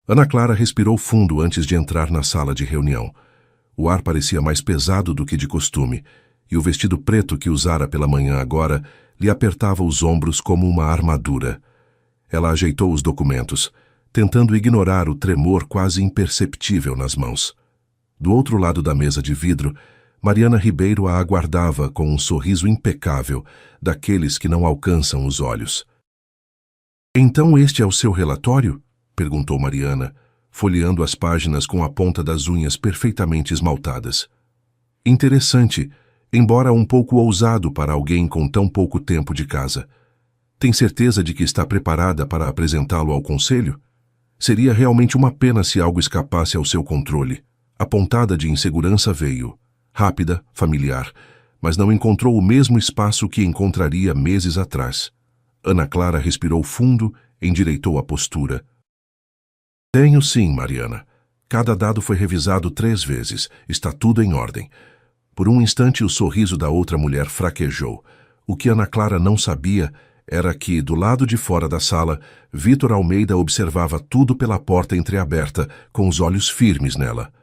Ana Clara respirou fundo antes de entrar na sala de reunião. O ar parecia mais pesado do que de costume, e o vestido preto que usara pela manhã agora lhe apertava os ombros como uma armadura. Ela ajeitou os documentos, tentando ignorar o tremor quase imperceptível nas mãos. Do outro lado da mesa de vidro, Mariana Ribeiro a aguardava com um sorriso impecável, daqueles que não alcançam os olhos. "Então este é o seu relatório?" perguntou Mariana, folheando as páginas com a ponta das unhas perfeitamente esmaltadas. "Interessante, embora um pouco ousado para alguém com tão pouco tempo de casa. Tem certeza de que está preparada para apresentá-lo ao conselho? Seria realmente uma pena se algo escapasse ao seu controle." A pontada de insegurança veio, rápida, familiar, mas não encontrou o mesmo espaço que encontraria meses atrás. Ana Clara respirou fundo, endireitou a postura. "Tenho sim, Mariana. Cada dado foi revisado 3 vezes. Está tudo em ordem." Por um instante o sorriso da outra mulher fraquejou. O que Ana Clara não sabia era que, do lado de fora da sala, Vítor Almeida observava tudo pela porta entreaberta, com os olhos firmes nela.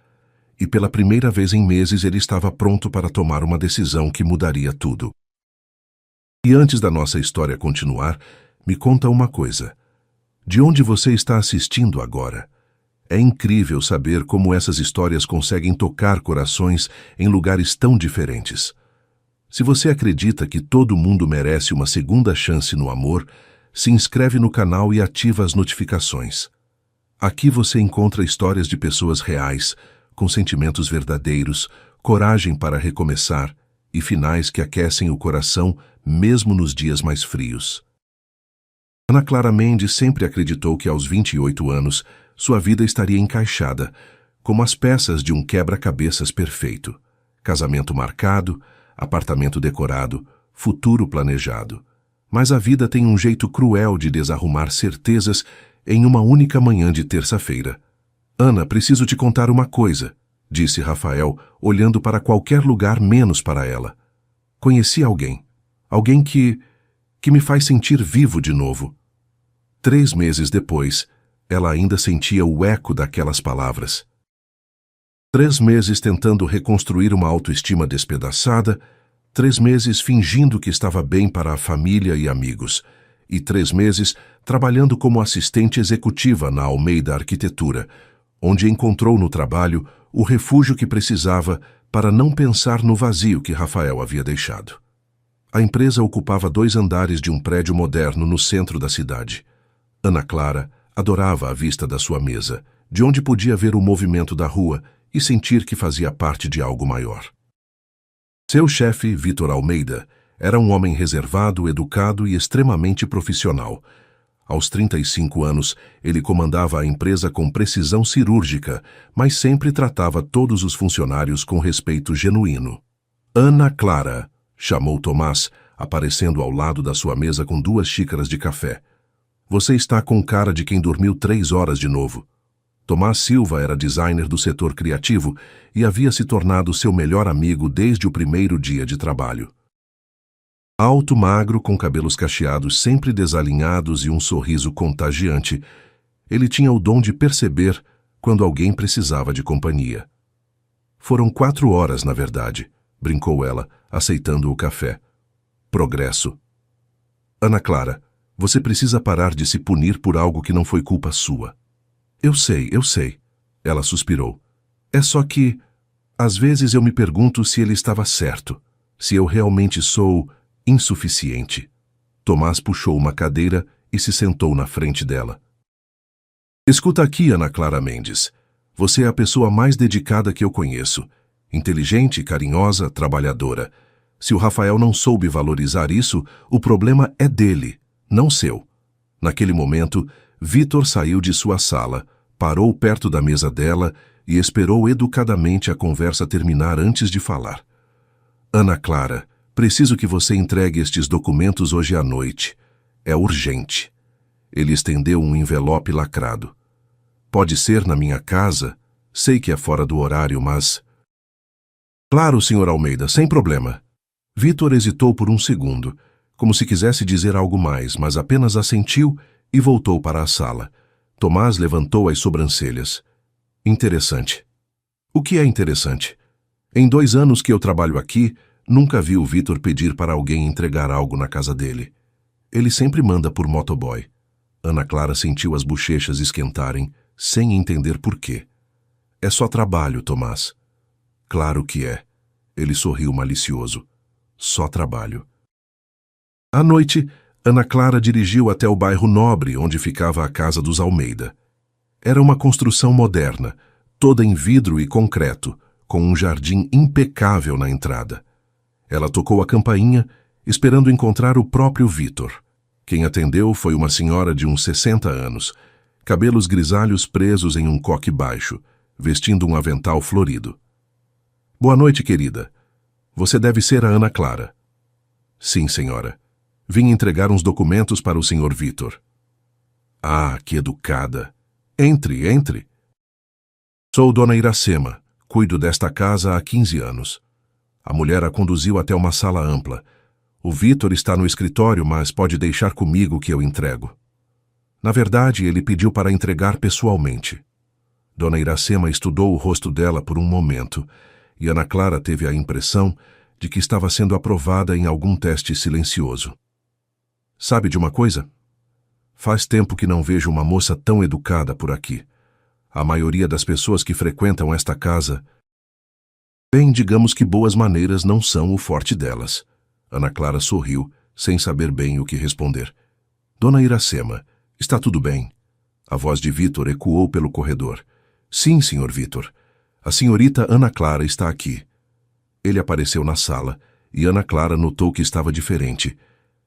E pela primeira vez em meses ele estava pronto para tomar uma decisão que mudaria tudo. "E antes da nossa história continuar, me conta uma coisa. De onde você está assistindo agora? É incrível saber como essas histórias conseguem tocar corações em lugares tão diferentes. Se você acredita que todo mundo merece uma segunda chance no amor, se inscreve no canal e ativa as notificações. Aqui você encontra histórias de pessoas reais, com sentimentos verdadeiros, coragem para recomeçar e finais que aquecem o coração mesmo nos dias mais frios." Ana Clara Mendes sempre acreditou que aos 28 anos sua vida estaria encaixada, como as peças de um quebra-cabeças perfeito. Casamento marcado, apartamento decorado, futuro planejado. Mas a vida tem um jeito cruel de desarrumar certezas em uma única manhã de terça-feira. "Ana, preciso te contar uma coisa", disse Rafael, olhando para qualquer lugar menos para ela. "Conheci alguém. Alguém que me faz sentir vivo de novo." 3 meses depois, ela ainda sentia o eco daquelas palavras. 3 meses tentando reconstruir uma autoestima despedaçada, 3 meses fingindo que estava bem para a família e amigos, e 3 meses trabalhando como assistente executiva na Almeida Arquitetura, onde encontrou no trabalho o refúgio que precisava para não pensar no vazio que Rafael havia deixado. A empresa ocupava 2 andares de um prédio moderno no centro da cidade. Ana Clara adorava a vista da sua mesa, de onde podia ver o movimento da rua e sentir que fazia parte de algo maior. Seu chefe, Vítor Almeida, era um homem reservado, educado e extremamente profissional. Aos 35 anos, ele comandava a empresa com precisão cirúrgica, mas sempre tratava todos os funcionários com respeito genuíno. "Ana Clara", chamou Tomás, aparecendo ao lado da sua mesa com 2 xícaras de café. "Você está com cara de quem dormiu 3 horas de novo." Tomás Silva era designer do setor criativo e havia se tornado seu melhor amigo desde o primeiro dia de trabalho. Alto, magro, com cabelos cacheados sempre desalinhados e um sorriso contagiante, ele tinha o dom de perceber quando alguém precisava de companhia. "Foram 4 horas, na verdade", brincou ela, aceitando o café. "Progresso." "Ana Clara, você precisa parar de se punir por algo que não foi culpa sua." Eu sei", ela suspirou. "É só que, às vezes eu me pergunto se ele estava certo, se eu realmente sou insuficiente." Tomás puxou uma cadeira e se sentou na frente dela. "Escuta aqui, Ana Clara Mendes. Você é a pessoa mais dedicada que eu conheço. Inteligente, carinhosa, trabalhadora. Se o Rafael não soube valorizar isso, o problema é dele, não seu." Naquele momento, Vítor saiu de sua sala, parou perto da mesa dela e esperou educadamente a conversa terminar antes de falar. "Ana Clara, preciso que você entregue estes documentos hoje à noite. É urgente." Ele estendeu um envelope lacrado. "Pode ser na minha casa? Sei que é fora do horário, mas..." "Claro, Sr. Almeida, sem problema." Vítor hesitou por um segundo, como se quisesse dizer algo mais, mas apenas assentiu e voltou para a sala. Tomás levantou as sobrancelhas. Interessante. O que é interessante? Em 2 anos que eu trabalho aqui, nunca vi o Vitor pedir para alguém entregar algo na casa dele. Ele sempre manda por motoboy. Ana Clara sentiu as bochechas esquentarem, sem entender por quê. É só trabalho, Tomás. Claro que é. Ele sorriu malicioso. Só trabalho. À noite, Ana Clara dirigiu até o bairro Nobre, onde ficava a casa dos Almeida. Era uma construção moderna, toda em vidro e concreto, com um jardim impecável na entrada. Ela tocou a campainha, esperando encontrar o próprio Vitor. Quem atendeu foi uma senhora de uns 60 anos, cabelos grisalhos presos em um coque baixo, vestindo um avental florido. Boa noite, querida. Você deve ser a Ana Clara. Sim, senhora. Vim entregar uns documentos para o senhor Vitor. Ah, que educada. Entre, entre. Sou Dona Iracema. Cuido desta casa há 15 anos. A mulher a conduziu até uma sala ampla. O Vitor está no escritório, mas pode deixar comigo que eu entrego. Na verdade, ele pediu para entregar pessoalmente. Dona Iracema estudou o rosto dela por um momento, e Ana Clara teve a impressão de que estava sendo aprovada em algum teste silencioso. Sabe de uma coisa? Faz tempo que não vejo uma moça tão educada por aqui. A maioria das pessoas que frequentam esta casa... Bem, digamos que boas maneiras não são o forte delas. Ana Clara sorriu, sem saber bem o que responder. Dona Iracema, está tudo bem? A voz de Vitor ecoou pelo corredor. Sim, senhor Vitor. A senhorita Ana Clara está aqui. Ele apareceu na sala, e Ana Clara notou que estava diferente.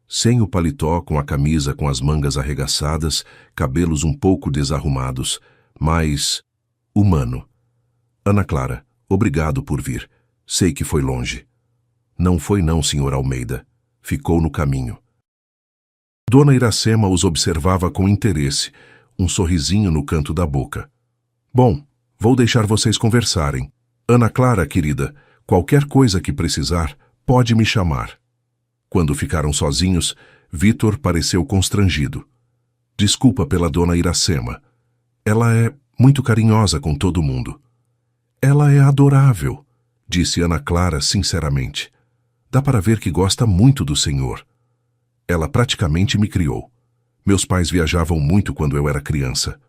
Sem o paletó, com a camisa com as mangas arregaçadas, cabelos um pouco desarrumados, mas... humano. Ana Clara, obrigado por vir. Sei que foi longe. Não foi não, senhor Almeida. Ficou no caminho. Dona Iracema os observava com interesse, um sorrisinho no canto da boca. Bom, vou deixar vocês conversarem. Ana Clara, querida, qualquer coisa que precisar, pode me chamar. Quando ficaram sozinhos, Vitor pareceu constrangido. Desculpa pela Dona Iracema. Ela é muito carinhosa com todo mundo. Ela é adorável, disse Ana Clara sinceramente. Dá para ver que gosta muito do senhor. Ela praticamente me criou. Meus pais viajavam muito quando eu era criança.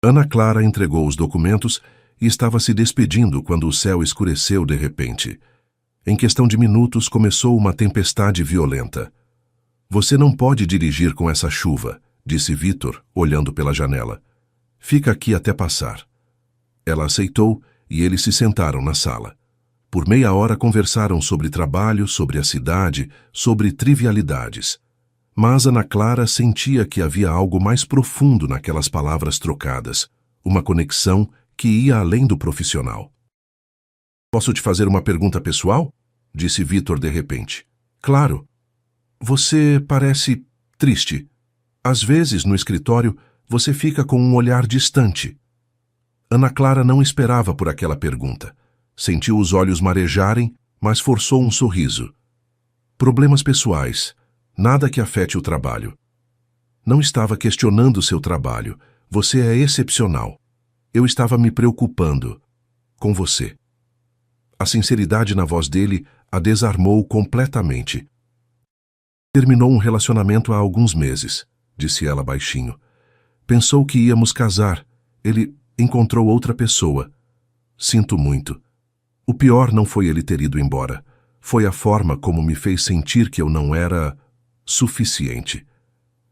Ana Clara entregou os documentos e estava se despedindo quando o céu escureceu de repente. Em questão de minutos começou uma tempestade violenta. Você não pode dirigir com essa chuva, disse Vitor, olhando pela janela. Fica aqui até passar. Ela aceitou e eles se sentaram na sala. Por meia hora conversaram sobre trabalho, sobre a cidade, sobre trivialidades. Mas Ana Clara sentia que havia algo mais profundo naquelas palavras trocadas, uma conexão que ia além do profissional. Posso te fazer uma pergunta pessoal? Disse Vitor de repente. Claro. Você parece triste. Às vezes, no escritório, você fica com um olhar distante. Ana Clara não esperava por aquela pergunta. Sentiu os olhos marejarem, mas forçou um sorriso. Problemas pessoais. Nada que afete o trabalho. Não estava questionando seu trabalho. Você é excepcional. Eu estava me preocupando com você. A sinceridade na voz dele a desarmou completamente. Terminou um relacionamento há alguns meses, disse ela baixinho. Pensou que íamos casar. Ele encontrou outra pessoa. Sinto muito. O pior não foi ele ter ido embora. Foi a forma como me fez sentir que eu não era suficiente.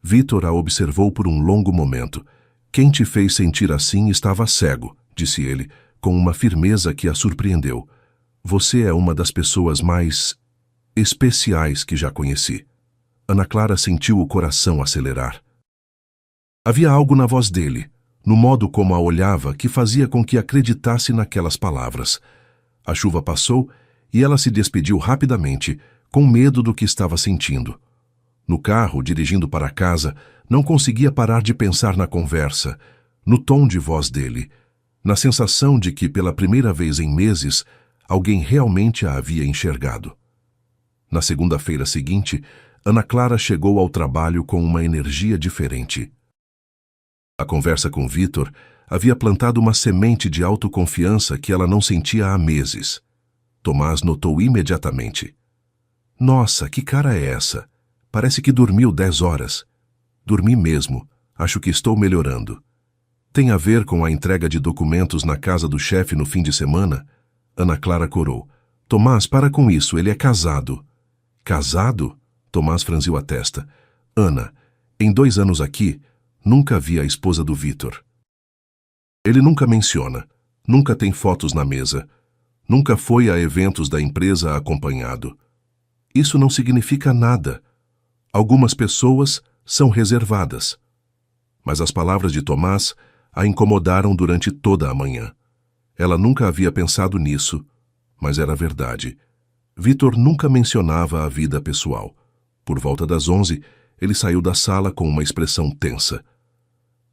Vitor a observou por um longo momento. Quem te fez sentir assim estava cego, disse ele, com uma firmeza que a surpreendeu. Você é uma das pessoas mais especiais que já conheci. Ana Clara sentiu o coração acelerar. Havia algo na voz dele, no modo como a olhava, que fazia com que acreditasse naquelas palavras. A chuva passou e ela se despediu rapidamente, com medo do que estava sentindo. No carro, dirigindo para casa, não conseguia parar de pensar na conversa, no tom de voz dele, na sensação de que, pela primeira vez em meses, alguém realmente a havia enxergado. Na segunda-feira seguinte, Ana Clara chegou ao trabalho com uma energia diferente. A conversa com Vitor havia plantado uma semente de autoconfiança que ela não sentia há meses. Tomás notou imediatamente. Nossa, que cara é essa? Parece que dormiu 10 horas. Dormi mesmo. Acho que estou melhorando. Tem a ver com a entrega de documentos na casa do chefe no fim de semana? Ana Clara corou. Tomás, para com isso, ele é casado. Casado? Tomás franziu a testa. Ana, em 2 anos aqui, nunca vi a esposa do Vitor. Ele nunca menciona, nunca tem fotos na mesa, nunca foi a eventos da empresa acompanhado. Isso não significa nada. Algumas pessoas são reservadas. Mas as palavras de Tomás a incomodaram durante toda a manhã. Ela nunca havia pensado nisso, mas era verdade. Vitor nunca mencionava a vida pessoal. Por volta das 11, ele saiu da sala com uma expressão tensa.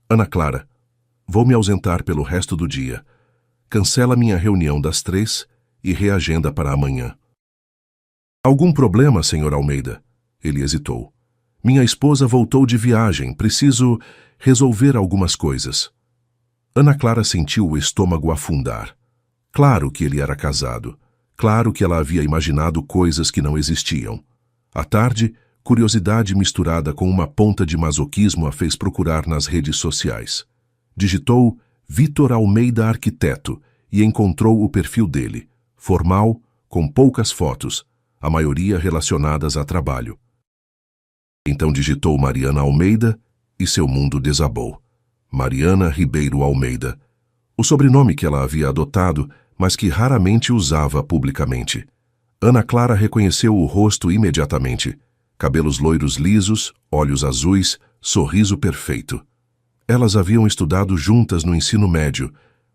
Ana Clara, vou me ausentar pelo resto do dia. Cancela minha reunião das 3 e reagenda para amanhã. Algum problema, Sr. Almeida? Ele hesitou. Minha esposa voltou de viagem. Preciso resolver algumas coisas. Ana Clara sentiu o estômago afundar. Claro que ele era casado. Claro que ela havia imaginado coisas que não existiam. À tarde, curiosidade misturada com uma ponta de masoquismo a fez procurar nas redes sociais. Digitou Vitor Almeida Arquiteto e encontrou o perfil dele, formal, com poucas fotos, a maioria relacionadas a trabalho. Então digitou Mariana Almeida e seu mundo desabou. Mariana Ribeiro Almeida, o sobrenome que ela havia adotado, mas que raramente usava publicamente. Ana Clara reconheceu o rosto imediatamente. Cabelos loiros lisos, olhos azuis, sorriso perfeito. Elas haviam estudado juntas no ensino médio.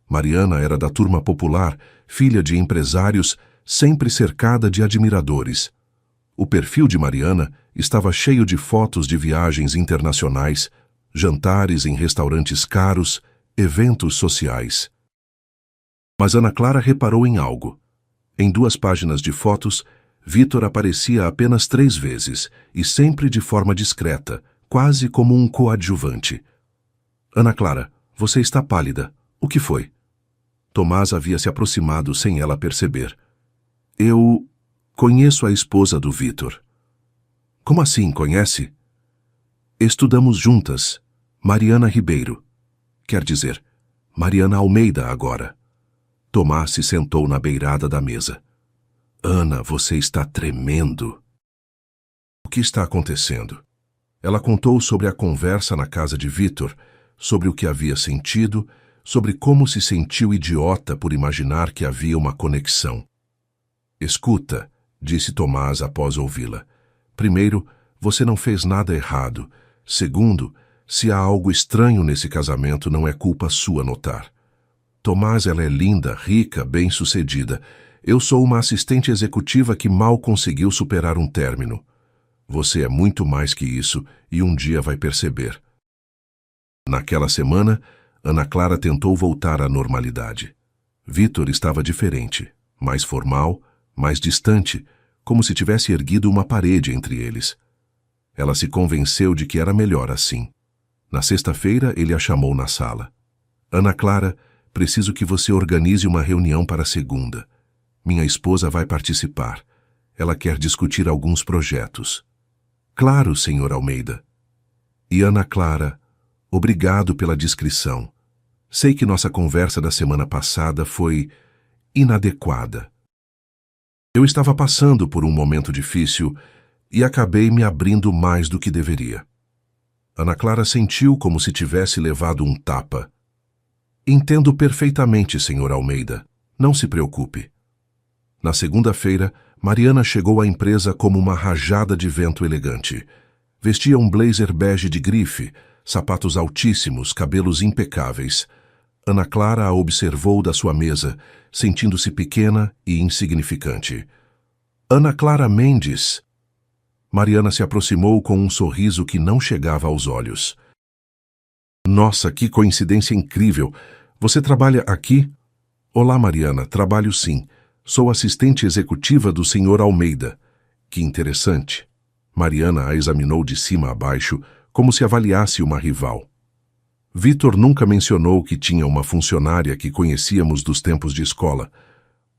Mariana era da turma popular, filha de empresários, sempre cercada de admiradores. O perfil de Mariana estava cheio de fotos de viagens internacionais, jantares em restaurantes caros, eventos sociais. Mas Ana Clara reparou em algo. Em 2 páginas de fotos, Vitor aparecia apenas 3 vezes, e sempre de forma discreta, quase como um coadjuvante. Ana Clara, você está pálida. O que foi? Tomás havia se aproximado sem ela perceber. Eu conheço a esposa do Vitor. Como assim, conhece? Estudamos juntas. Mariana Ribeiro. Quer dizer, Mariana Almeida agora. Tomás se sentou na beirada da mesa. Ana, você está tremendo. O que está acontecendo? Ela contou sobre a conversa na casa de Vitor, sobre o que havia sentido, sobre como se sentiu idiota por imaginar que havia uma conexão. Escuta, disse Tomás após ouvi-la. Primeiro, você não fez nada errado. Segundo, se há algo estranho nesse casamento, não é culpa sua notar. Tomás, ela é linda, rica, bem-sucedida. Eu sou uma assistente executiva que mal conseguiu superar um término. Você é muito mais que isso e um dia vai perceber. Naquela semana, Ana Clara tentou voltar à normalidade. Vitor estava diferente, mais formal, mais distante, como se tivesse erguido uma parede entre eles. Ela se convenceu de que era melhor assim. Na sexta-feira, ele a chamou na sala. Ana Clara, preciso que você organize uma reunião para segunda. Minha esposa vai participar. Ela quer discutir alguns projetos. Claro, Sr. Almeida. E Ana Clara, obrigado pela discrição. Sei que nossa conversa da semana passada foi inadequada. Eu estava passando por um momento difícil e acabei me abrindo mais do que deveria. Ana Clara sentiu como se tivesse levado um tapa. Entendo perfeitamente, Sr. Almeida. Não se preocupe. Na segunda-feira, Mariana chegou à empresa como uma rajada de vento elegante. Vestia um blazer bege de grife, sapatos altíssimos, cabelos impecáveis. Ana Clara a observou da sua mesa, sentindo-se pequena e insignificante. Ana Clara Mendes. Mariana se aproximou com um sorriso que não chegava aos olhos. Nossa, que coincidência incrível! Você trabalha aqui? Olá, Mariana, trabalho sim. Sou assistente executiva do Sr. Almeida. Que interessante. Mariana a examinou de cima a baixo, como se avaliasse uma rival. Vitor nunca mencionou que tinha uma funcionária que conhecíamos dos tempos de escola.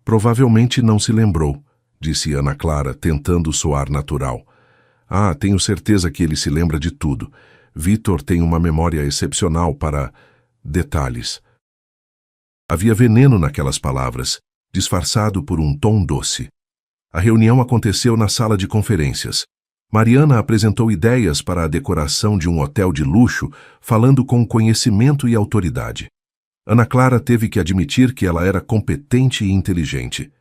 Provavelmente não se lembrou, disse Ana Clara, tentando soar natural. Ah, tenho certeza que ele se lembra de tudo. Vitor tem uma memória excepcional para detalhes. Havia veneno naquelas palavras, disfarçado por um tom doce. A reunião aconteceu na sala de conferências. Mariana apresentou ideias para a decoração de um hotel de luxo, falando com conhecimento e autoridade. Ana Clara teve que admitir que ela era competente e inteligente.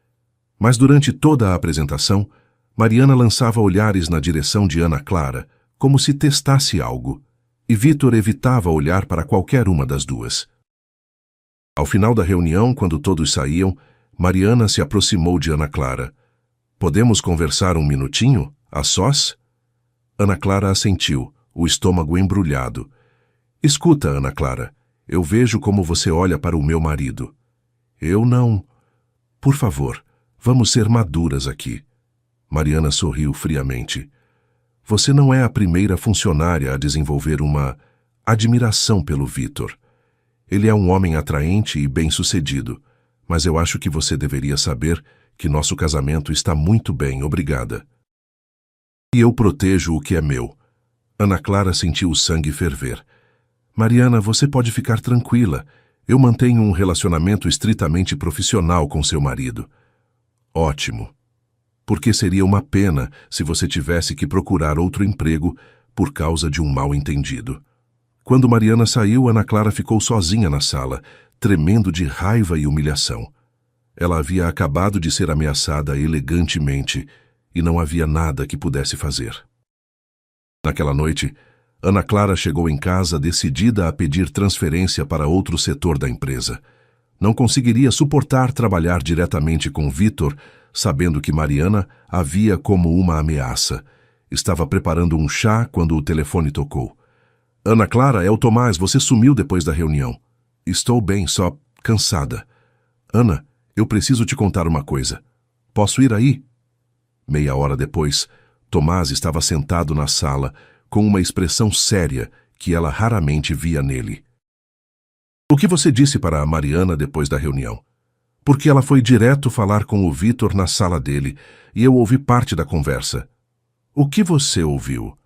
Mas durante toda a apresentação, Mariana lançava olhares na direção de Ana Clara, como se testasse algo, e Vitor evitava olhar para qualquer uma das duas. Ao final da reunião, quando todos saíam, Mariana se aproximou de Ana Clara. "Podemos conversar um minutinho, a sós?" Ana Clara assentiu, o estômago embrulhado. "Escuta, Ana Clara, eu vejo como você olha para o meu marido. Eu não... Por favor, vamos ser maduras aqui." Mariana sorriu friamente. "Você não é a primeira funcionária a desenvolver uma admiração pelo Vitor. Ele é um homem atraente e bem-sucedido, mas eu acho que você deveria saber que nosso casamento está muito bem, obrigada. E eu protejo o que é meu." Ana Clara sentiu o sangue ferver. "Mariana, você pode ficar tranquila. Eu mantenho um relacionamento estritamente profissional com seu marido." "Ótimo. Porque seria uma pena se você tivesse que procurar outro emprego por causa de um mal-entendido." Quando Mariana saiu, Ana Clara ficou sozinha na sala, tremendo de raiva e humilhação. Ela havia acabado de ser ameaçada elegantemente e não havia nada que pudesse fazer. Naquela noite, Ana Clara chegou em casa decidida a pedir transferência para outro setor da empresa. Não conseguiria suportar trabalhar diretamente com Vitor, sabendo que Mariana a via como uma ameaça. Estava preparando um chá quando o telefone tocou. "Ana Clara, é o Tomás, você sumiu depois da reunião." "Estou bem, só cansada." "Ana, eu preciso te contar uma coisa. Posso ir aí?" Meia hora depois, Tomás estava sentado na sala, com uma expressão séria que ela raramente via nele. "O que você disse para a Mariana depois da reunião?" "Porque ela foi direto falar com o Vitor na sala dele, e eu ouvi parte da conversa." "O que você ouviu?"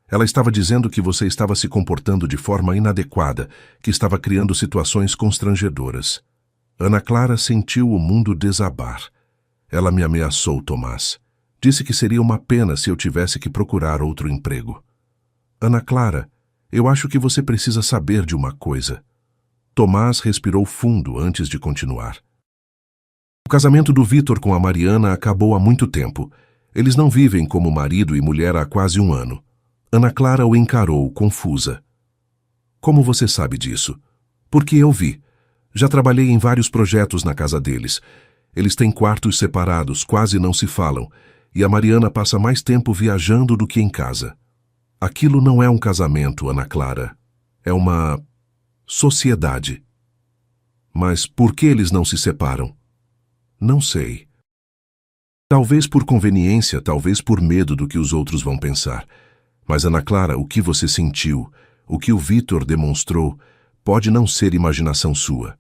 "Ela estava dizendo que você estava se comportando de forma inadequada, que estava criando situações constrangedoras." Ana Clara sentiu o mundo desabar. "Ela me ameaçou, Tomás. Disse que seria uma pena se eu tivesse que procurar outro emprego." "Ana Clara, eu acho que você precisa saber de uma coisa." Tomás respirou fundo antes de continuar. "O casamento do Vitor com a Mariana acabou há muito tempo. Eles não vivem como marido e mulher há quase um ano." Ana Clara o encarou, confusa. "Como você sabe disso?" "Porque eu vi. Já trabalhei em vários projetos na casa deles. Eles têm quartos separados, quase não se falam, e a Mariana passa mais tempo viajando do que em casa. Aquilo não é um casamento, Ana Clara. É uma sociedade." "Mas por que eles não se separam?" "Não sei. Talvez por conveniência, talvez por medo do que os outros vão pensar. Mas, Ana Clara, o que você sentiu, o que o Vitor demonstrou, pode não ser imaginação sua."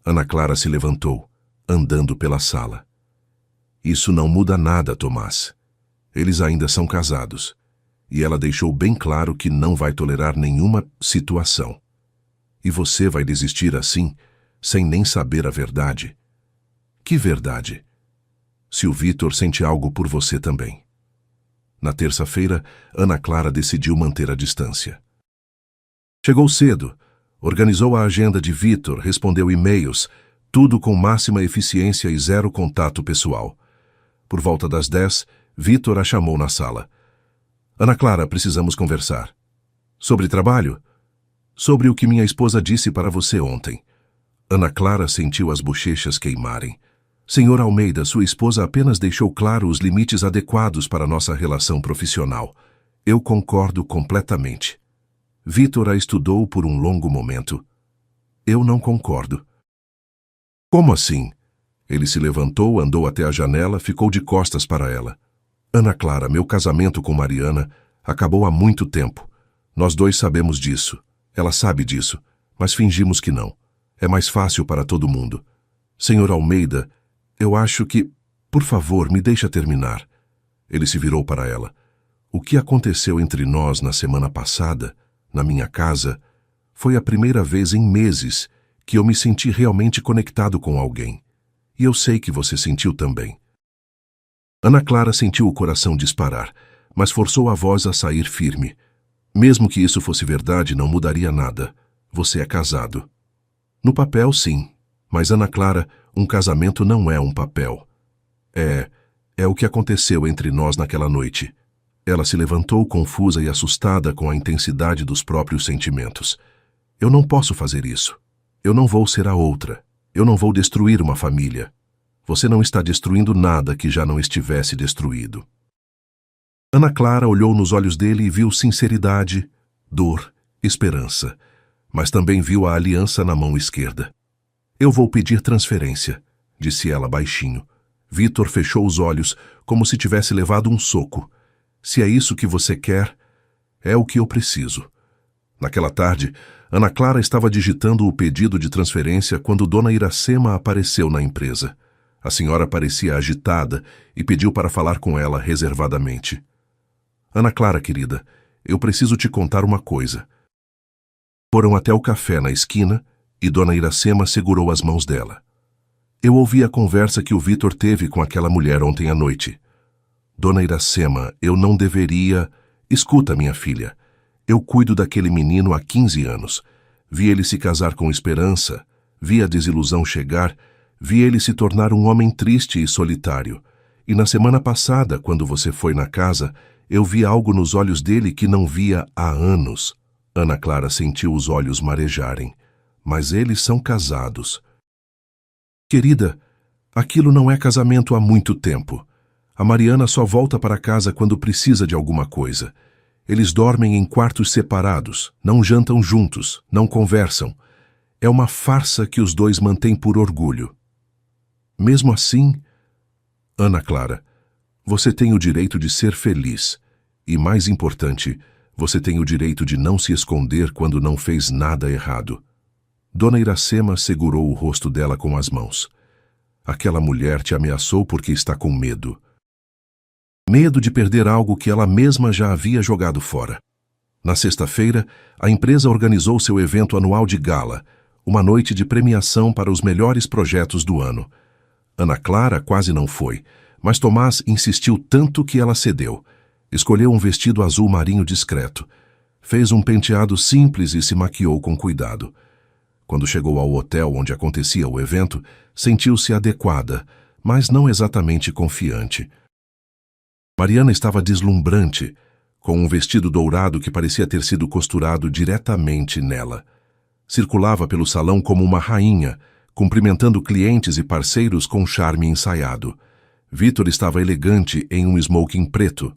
Ana Clara se levantou, andando pela sala. "Isso não muda nada, Tomás. Eles ainda são casados. E ela deixou bem claro que não vai tolerar nenhuma situação. E você vai desistir assim, sem nem saber a verdade?" "Que verdade?" "Se o Vitor sente algo por você também." Na terça-feira, Ana Clara decidiu manter a distância. Chegou cedo, organizou a agenda de Vitor, respondeu e-mails, tudo com máxima eficiência e zero contato pessoal. Por volta das 10, Vitor a chamou na sala. "Ana Clara, precisamos conversar." "Sobre trabalho?" "Sobre o que minha esposa disse para você ontem." Ana Clara sentiu as bochechas queimarem. "Senhor Almeida, sua esposa apenas deixou claro os limites adequados para nossa relação profissional. Eu concordo completamente." Vitor a estudou por um longo momento. "Eu não concordo." "Como assim?" Ele se levantou, andou até a janela, ficou de costas para ela. "Ana Clara, meu casamento com Mariana acabou há muito tempo. Nós dois sabemos disso. Ela sabe disso, mas fingimos que não. É mais fácil para todo mundo. Senhor Almeida, eu acho que... Por favor, me deixa terminar. Ele se virou para ela. O que aconteceu entre nós na semana passada, na minha casa, foi a primeira vez em meses que eu me senti realmente conectado com alguém. E eu sei que você sentiu também. Ana Clara sentiu o coração disparar, mas forçou a voz a sair firme. Mesmo que isso fosse verdade, não mudaria nada. Você é casado. No papel, sim. Mas, Ana Clara, um casamento não é um papel. É o que aconteceu entre nós naquela noite. Ela se levantou confusa e assustada com a intensidade dos próprios sentimentos. Eu não posso fazer isso. Eu não vou ser a outra. Eu não vou destruir uma família. Você não está destruindo nada que já não estivesse destruído. Ana Clara olhou nos olhos dele e viu sinceridade, dor, esperança, mas também viu a aliança na mão esquerda. Eu vou pedir transferência, disse ela baixinho. Vitor fechou os olhos, como se tivesse levado um soco. Se é isso que você quer, é o que eu preciso. Naquela tarde, Ana Clara estava digitando o pedido de transferência quando Dona Iracema apareceu na empresa. A senhora parecia agitada e pediu para falar com ela reservadamente. Ana Clara, querida, eu preciso te contar uma coisa. Foram até o café na esquina e Dona Iracema segurou as mãos dela. Eu ouvi a conversa que o Vitor teve com aquela mulher ontem à noite. Dona Iracema, eu não deveria... Escuta, minha filha. Eu cuido daquele menino há 15 anos. Vi ele se casar com esperança, vi a desilusão chegar, vi ele se tornar um homem triste e solitário. E na semana passada, quando você foi na casa, eu vi algo nos olhos dele que não via há anos. Ana Clara sentiu os olhos marejarem. Mas eles são casados. Querida, aquilo não é casamento há muito tempo. A Mariana só volta para casa quando precisa de alguma coisa. Eles dormem em quartos separados, não jantam juntos, não conversam. É uma farsa que os dois mantêm por orgulho. Mesmo assim, Ana Clara, você tem o direito de ser feliz. E, mais importante, você tem o direito de não se esconder quando não fez nada errado. Dona Iracema segurou o rosto dela com as mãos. Aquela mulher te ameaçou porque está com medo. Medo de perder algo que ela mesma já havia jogado fora. Na sexta-feira, a empresa organizou seu evento anual de gala, uma noite de premiação para os melhores projetos do ano. Ana Clara quase não foi, mas Tomás insistiu tanto que ela cedeu. Escolheu um vestido azul marinho discreto. Fez um penteado simples e se maquiou com cuidado. Quando chegou ao hotel onde acontecia o evento, sentiu-se adequada, mas não exatamente confiante. Mariana estava deslumbrante, com um vestido dourado que parecia ter sido costurado diretamente nela. Circulava pelo salão como uma rainha, cumprimentando clientes e parceiros com charme ensaiado. Vitor estava elegante em um smoking preto,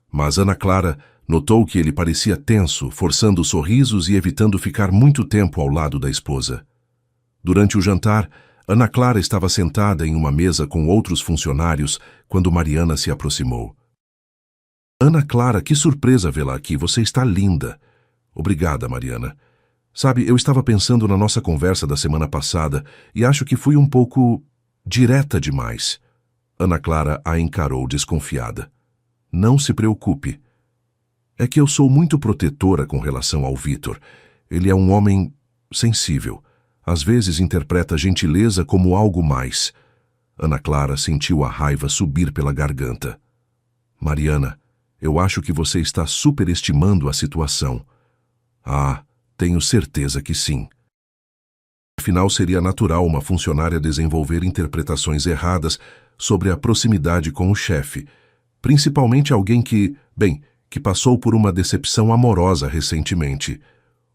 mas Ana Clara notou que ele parecia tenso, forçando sorrisos e evitando ficar muito tempo ao lado da esposa. Durante o jantar, Ana Clara estava sentada em uma mesa com outros funcionários quando Mariana se aproximou. Ana Clara, que surpresa vê-la aqui, você está linda. Obrigada, Mariana. Sabe, eu estava pensando na nossa conversa da semana passada e acho que fui um pouco direta demais. Ana Clara a encarou desconfiada. Não se preocupe. É que eu sou muito protetora com relação ao Vitor. Ele é um homem sensível. Às vezes interpreta gentileza como algo mais. Ana Clara sentiu a raiva subir pela garganta. Mariana, eu acho que você está superestimando a situação. Ah, tenho certeza que sim. Afinal, seria natural uma funcionária desenvolver interpretações erradas sobre a proximidade com o chefe, principalmente alguém que passou por uma decepção amorosa recentemente.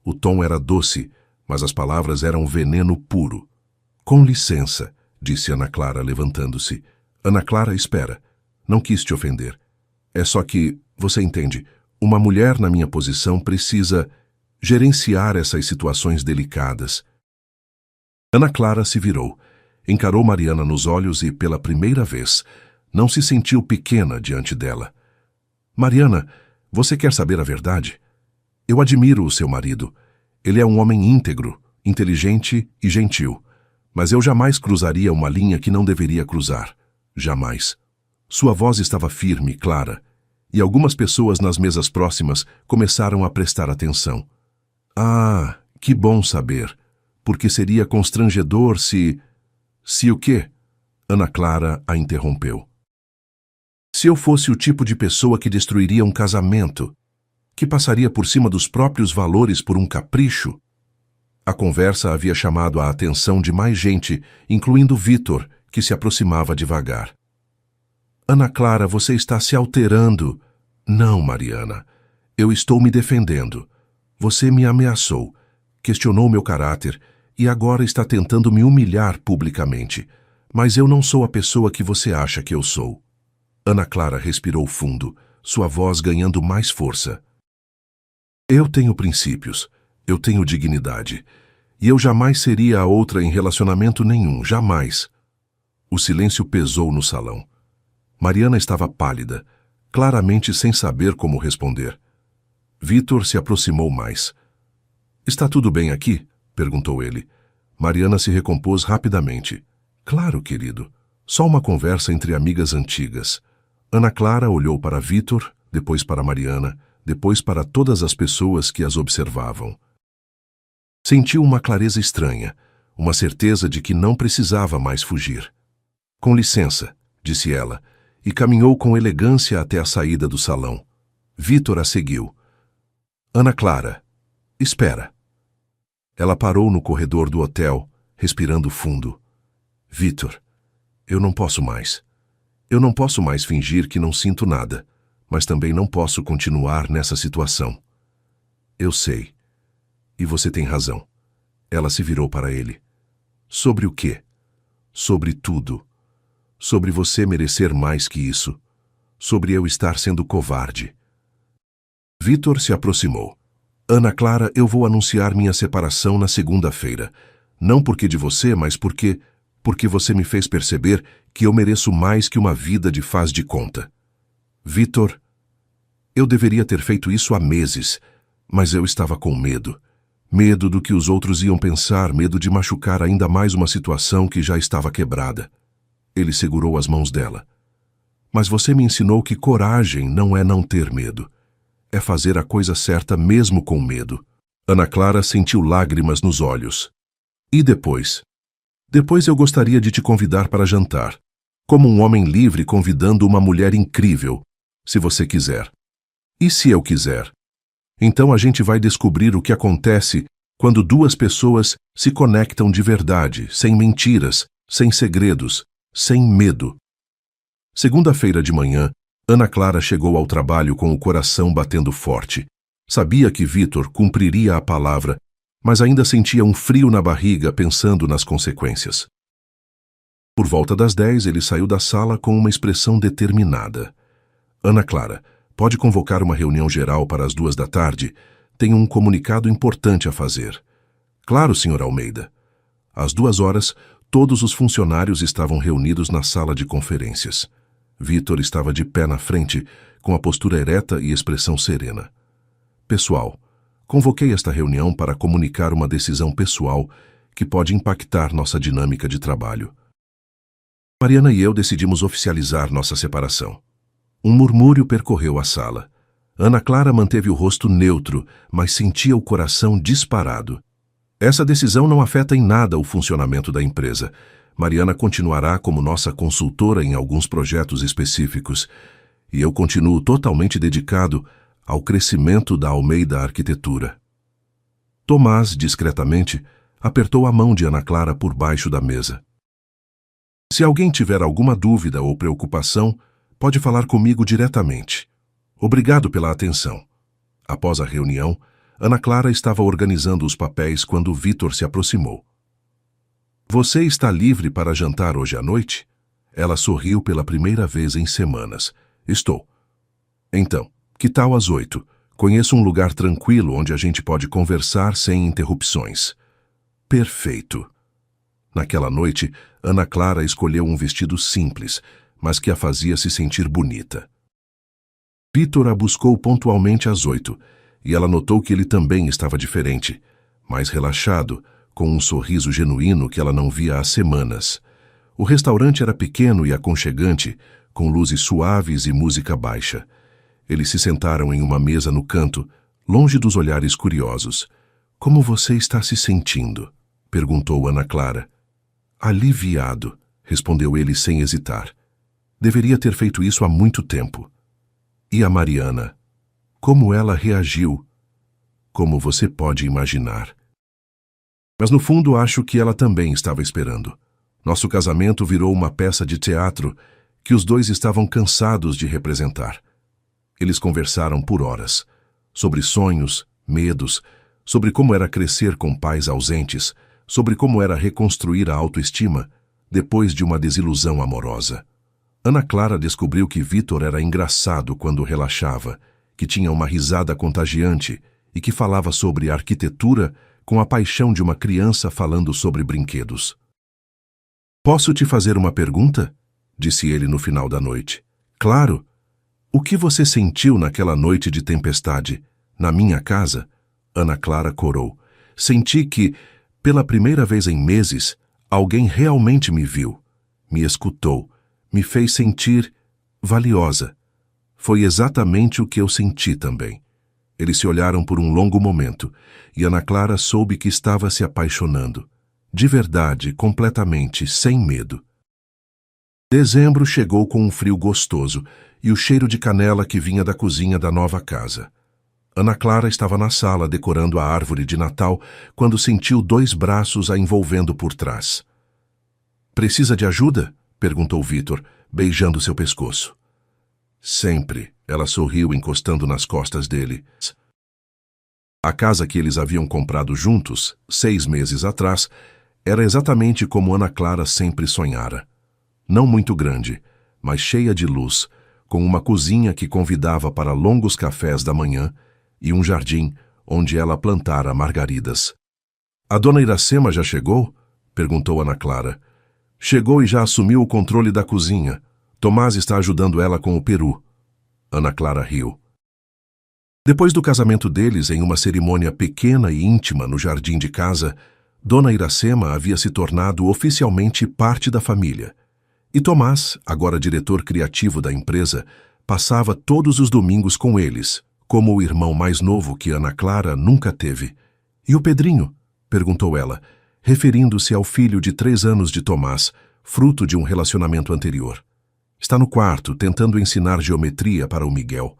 O tom era doce, mas as palavras eram veneno puro. Com licença, disse Ana Clara, levantando-se. Ana Clara, espera. Não quis te ofender. É só que, você entende, uma mulher na minha posição precisa gerenciar essas situações delicadas. Ana Clara se virou, encarou Mariana nos olhos e, pela primeira vez, não se sentiu pequena diante dela. Mariana, você quer saber a verdade? Eu admiro o seu marido. Ele é um homem íntegro, inteligente e gentil. Mas eu jamais cruzaria uma linha que não deveria cruzar. Jamais. Sua voz estava firme, clara, e algumas pessoas nas mesas próximas começaram a prestar atenção. Ah, que bom saber, porque seria constrangedor se... Se o quê? Ana Clara a interrompeu. Se eu fosse o tipo de pessoa que destruiria um casamento, que passaria por cima dos próprios valores por um capricho? A conversa havia chamado a atenção de mais gente, incluindo Vítor, que se aproximava devagar. Ana Clara, você está se alterando. Não, Mariana. Eu estou me defendendo. Você me ameaçou, questionou meu caráter e agora está tentando me humilhar publicamente. Mas eu não sou a pessoa que você acha que eu sou. Ana Clara respirou fundo, sua voz ganhando mais força. Eu tenho princípios, eu tenho dignidade, e eu jamais seria a outra em relacionamento nenhum, jamais. O silêncio pesou no salão. Mariana estava pálida, claramente sem saber como responder. Vítor se aproximou mais. Está tudo bem aqui? Perguntou ele. Mariana se recompôs rapidamente. Claro, querido. Só uma conversa entre amigas antigas. Ana Clara olhou para Vítor, depois para Mariana, depois para todas as pessoas que as observavam. Sentiu uma clareza estranha, uma certeza de que não precisava mais fugir. Com licença, disse ela, e caminhou com elegância até a saída do salão. Vítor a seguiu. Ana Clara, espera. Ela parou no corredor do hotel, respirando fundo. Vítor, eu não posso mais. Eu não posso mais fingir que não sinto nada, mas também não posso continuar nessa situação. Eu sei. E você tem razão. Ela se virou para ele. Sobre o quê? Sobre tudo. Sobre você merecer mais que isso. Sobre eu estar sendo covarde. Vítor se aproximou. Ana Clara, eu vou anunciar minha separação na segunda-feira. Não porque de você, mas porque você me fez perceber que eu mereço mais que uma vida de faz de conta. Vítor, eu deveria ter feito isso há meses, mas eu estava com medo. Medo do que os outros iam pensar, medo de machucar ainda mais uma situação que já estava quebrada. Ele segurou as mãos dela. Mas você me ensinou que coragem não é não ter medo. É fazer a coisa certa mesmo com medo. Ana Clara sentiu lágrimas nos olhos. E depois? Depois eu gostaria de te convidar para jantar. Como um homem livre convidando uma mulher incrível, se você quiser. E se eu quiser? Então a gente vai descobrir o que acontece quando duas pessoas se conectam de verdade, sem mentiras, sem segredos, sem medo. Segunda-feira de manhã, Ana Clara chegou ao trabalho com o coração batendo forte. Sabia que Vítor cumpriria a palavra, mas ainda sentia um frio na barriga pensando nas consequências. Por volta das 10, ele saiu da sala com uma expressão determinada. Ana Clara, pode convocar uma reunião geral para as 2 da tarde? Tenho um comunicado importante a fazer. Claro, Sr. Almeida. Às 2 horas, todos os funcionários estavam reunidos na sala de conferências. Vítor estava de pé na frente, com a postura ereta e expressão serena. Pessoal, convoquei esta reunião para comunicar uma decisão pessoal que pode impactar nossa dinâmica de trabalho. Mariana e eu decidimos oficializar nossa separação. Um murmúrio percorreu a sala. Ana Clara manteve o rosto neutro, mas sentia o coração disparado. Essa decisão não afeta em nada o funcionamento da empresa. Mariana continuará como nossa consultora em alguns projetos específicos, e eu continuo totalmente dedicado ao crescimento da Almeida Arquitetura. Tomás, discretamente, apertou a mão de Ana Clara por baixo da mesa. Se alguém tiver alguma dúvida ou preocupação, pode falar comigo diretamente. Obrigado pela atenção. Após a reunião, Ana Clara estava organizando os papéis quando Vítor se aproximou. Você está livre para jantar hoje à noite? Ela sorriu pela primeira vez em semanas. Estou. Então, que tal às 8? Conheço um lugar tranquilo onde a gente pode conversar sem interrupções. Perfeito. Naquela noite, Ana Clara escolheu um vestido simples, mas que a fazia se sentir bonita. Vítor a buscou pontualmente às 8, e ela notou que ele também estava diferente. mais relaxado, com um sorriso genuíno que ela não via há semanas. O restaurante era pequeno e aconchegante, com luzes suaves e música baixa. Eles se sentaram em uma mesa no canto, longe dos olhares curiosos. "Como você está se sentindo?" perguntou Ana Clara. "Aliviado", respondeu ele sem hesitar. Deveria ter feito isso há muito tempo. E a Mariana? Como ela reagiu? Como você pode imaginar. Mas no fundo acho que ela também estava esperando. Nosso casamento virou uma peça de teatro que os dois estavam cansados de representar. Eles conversaram por horas, sobre sonhos, medos, sobre como era crescer com pais ausentes, sobre como era reconstruir a autoestima depois de uma desilusão amorosa. Ana Clara descobriu que Vítor era engraçado quando relaxava, que tinha uma risada contagiante e que falava sobre arquitetura com a paixão de uma criança falando sobre brinquedos. "Posso te fazer uma pergunta?" disse ele no final da noite. "Claro. O que você sentiu naquela noite de tempestade, na minha casa?" Ana Clara corou. "Senti que, pela primeira vez em meses, alguém realmente me viu, me escutou, me fez sentir valiosa. Foi exatamente o que eu senti também." Eles se olharam por um longo momento, e Ana Clara soube que estava se apaixonando. De verdade, completamente, sem medo. Dezembro chegou com um frio gostoso e o cheiro de canela que vinha da cozinha da nova casa. Ana Clara estava na sala decorando a árvore de Natal quando sentiu 2 braços a envolvendo por trás. "Precisa de ajuda?" perguntou Vítor, beijando seu pescoço. "Sempre", ela sorriu encostando nas costas dele. A casa que eles haviam comprado juntos, 6 meses atrás, era exatamente como Ana Clara sempre sonhara. Não muito grande, mas cheia de luz, com uma cozinha que convidava para longos cafés da manhã e um jardim onde ela plantara margaridas. "A dona Iracema já chegou?" perguntou Ana Clara. "Chegou e já assumiu o controle da cozinha. Tomás está ajudando ela com o peru." Ana Clara riu. Depois do casamento deles, em uma cerimônia pequena e íntima no jardim de casa, Dona Iracema havia se tornado oficialmente parte da família. E Tomás, agora diretor criativo da empresa, passava todos os domingos com eles, como o irmão mais novo que Ana Clara nunca teve. "E o Pedrinho?" perguntou ela, referindo-se ao filho de 3 anos de Tomás, fruto de um relacionamento anterior. "Está no quarto, tentando ensinar geometria para o Miguel."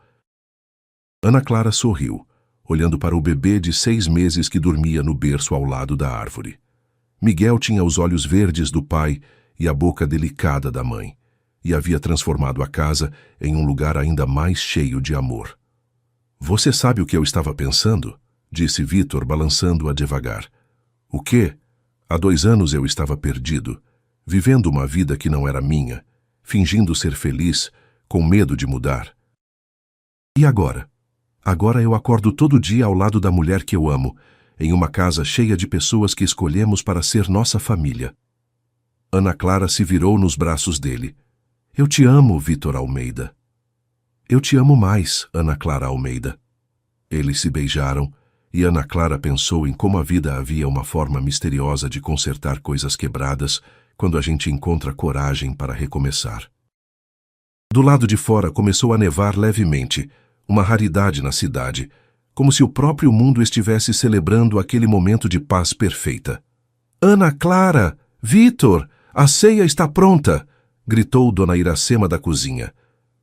Ana Clara sorriu, olhando para o bebê de 6 meses que dormia no berço ao lado da árvore. Miguel tinha os olhos verdes do pai e a boca delicada da mãe, e havia transformado a casa em um lugar ainda mais cheio de amor. "Você sabe o que eu estava pensando?" disse Vítor, balançando-a devagar. "O quê? Há 2 anos eu estava perdido, vivendo uma vida que não era minha, fingindo ser feliz, com medo de mudar. E agora? Agora eu acordo todo dia ao lado da mulher que eu amo, em uma casa cheia de pessoas que escolhemos para ser nossa família." Ana Clara se virou nos braços dele. "Eu te amo, Vítor Almeida." "Eu te amo mais, Ana Clara Almeida." Eles se beijaram, e Ana Clara pensou em como a vida havia uma forma misteriosa de consertar coisas quebradas quando a gente encontra coragem para recomeçar. Do lado de fora começou a nevar levemente, uma raridade na cidade, como se o próprio mundo estivesse celebrando aquele momento de paz perfeita. "Ana Clara! Vítor! A ceia está pronta!" gritou Dona Iracema da cozinha.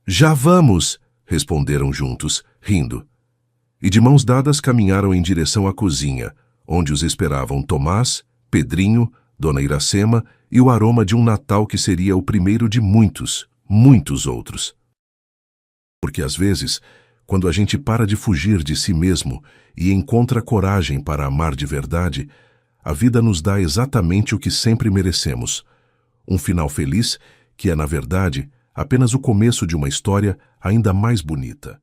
"Já vamos!" responderam juntos, rindo. E de mãos dadas caminharam em direção à cozinha, onde os esperavam Tomás, Pedrinho, Dona Iracema e o aroma de um Natal que seria o primeiro de muitos, muitos outros. Porque às vezes, quando a gente para de fugir de si mesmo e encontra coragem para amar de verdade, a vida nos dá exatamente o que sempre merecemos. Um final feliz que é, na verdade, apenas o começo de uma história ainda mais bonita.